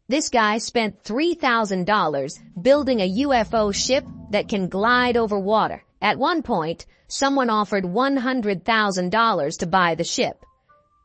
This guy spent $3,000 building a UFO ship that can glide over water. At one point, someone offered $100,000 to buy the ship.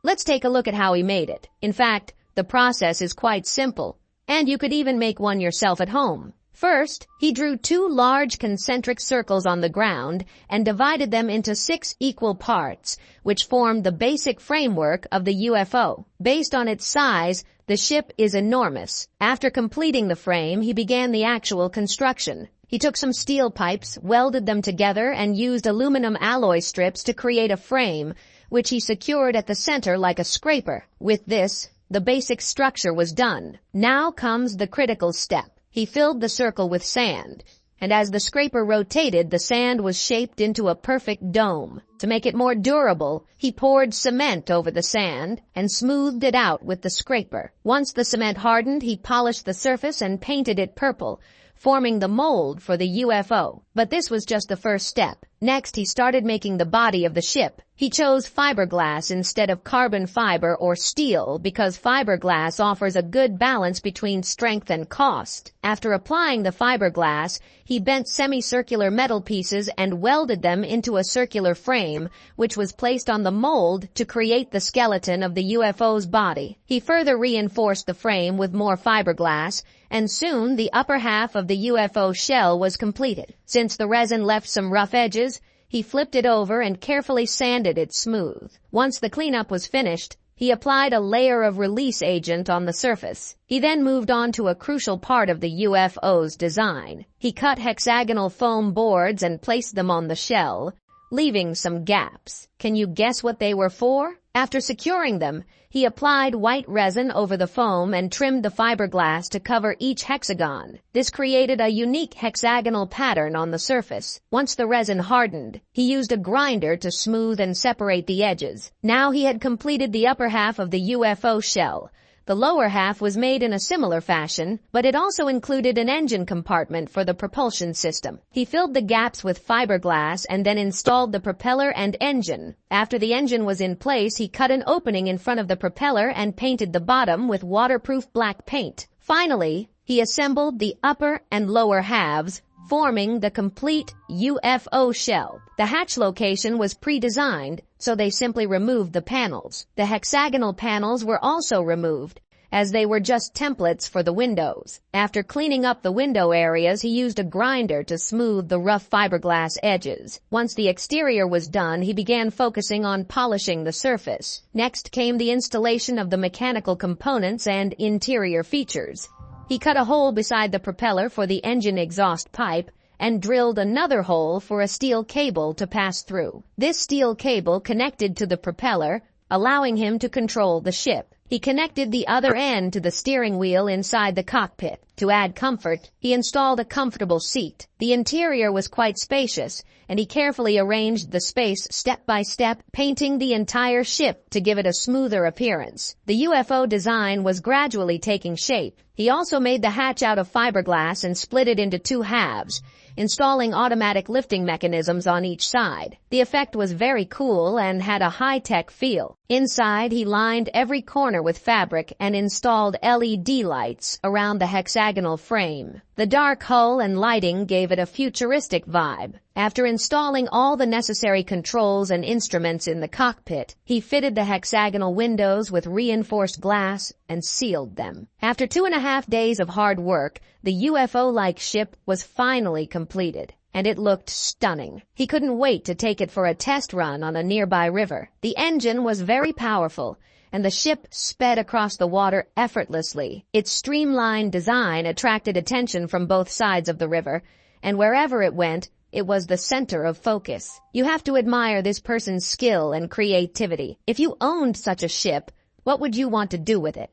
Let's take a look at how he made it. In fact, the process is quite simple, and you could even make one yourself at home. First, he drew 2 large concentric circles on the ground and divided them into 6 equal parts, which formed the basic framework of the UFO. Based on its size, the ship is enormous. After completing the frame, he began the actual construction. He took some steel pipes, welded them together, and used aluminum alloy strips to create a frame, which he secured at the center like a scraper. With this, the basic structure was done. Now comes the critical step. He filled the circle with sand, and as the scraper rotated, the sand was shaped into a perfect dome. To make it more durable, he poured cement over the sand and smoothed it out with the scraper. Once the cement hardened, he polished the surface and painted it purple, forming the mold for the UFO. But this was just the first step. Next, he started making the body of the ship. He chose fiberglass instead of carbon fiber or steel because fiberglass offers a good balance between strength and cost. After applying the fiberglass, he bent semicircular metal pieces and welded them into a circular frame, which was placed on the mold to create the skeleton of the UFO's body. He further reinforced the frame with more fiberglass, and soon the upper half of the UFO shell was completed. Since the resin left some rough edges, he flipped it over and carefully sanded it smooth. Once the cleanup was finished, he applied a layer of release agent on the surface. He then moved on to a crucial part of the UFO's design. He cut hexagonal foam boards and placed them on the shell, leaving some gaps. Can you guess what they were for? After securing them, he applied white resin over the foam and trimmed the fiberglass to cover each hexagon. This created a unique hexagonal pattern on the surface. Once the resin hardened, he used a grinder to smooth and separate the edges. Now he had completed the upper half of the UFO shell. The lower half was made in a similar fashion, but it also included an engine compartment for the propulsion system. He filled the gaps with fiberglass and then installed the propeller and engine. After the engine was in place, he cut an opening in front of the propeller and painted the bottom with waterproof black paint. Finally, he assembled the upper and lower halves, forming the complete UFO shell. The hatch location was pre-designed, so they simply removed the panels. The hexagonal panels were also removed, as they were just templates for the windows. After cleaning up the window areas, he used a grinder to smooth the rough fiberglass edges. Once the exterior was done, he began focusing on polishing the surface. Next came the installation of the mechanical components and interior features. He cut a hole beside the propeller for the engine exhaust pipe and drilled another hole for a steel cable to pass through. This steel cable connected to the propeller, allowing him to control the ship. He connected the other end to the steering wheel inside the cockpit. To add comfort, he installed a comfortable seat. The interior was quite spacious, and he carefully arranged the space step by step, painting the entire ship to give it a smoother appearance. The UFO design was gradually taking shape. He also made the hatch out of fiberglass and split it into 2 halves, installing automatic lifting mechanisms on each side. The effect was very cool and had a high-tech feel. Inside, he lined every corner with fabric and installed LED lights around the hexagonal frame. The dark hull and lighting gave it a futuristic vibe. After installing all the necessary controls and instruments in the cockpit, he fitted the hexagonal windows with reinforced glass and sealed them. After 2.5 days of hard work, the UFO-like ship was finally completed, and it looked stunning. He couldn't wait to take it for a test run on a nearby river. The engine was very powerful, and the ship sped across the water effortlessly. Its streamlined design attracted attention from both sides of the river, and wherever it went, it was the center of focus. You have to admire this person's skill and creativity. If you owned such a ship, what would you want to do with it?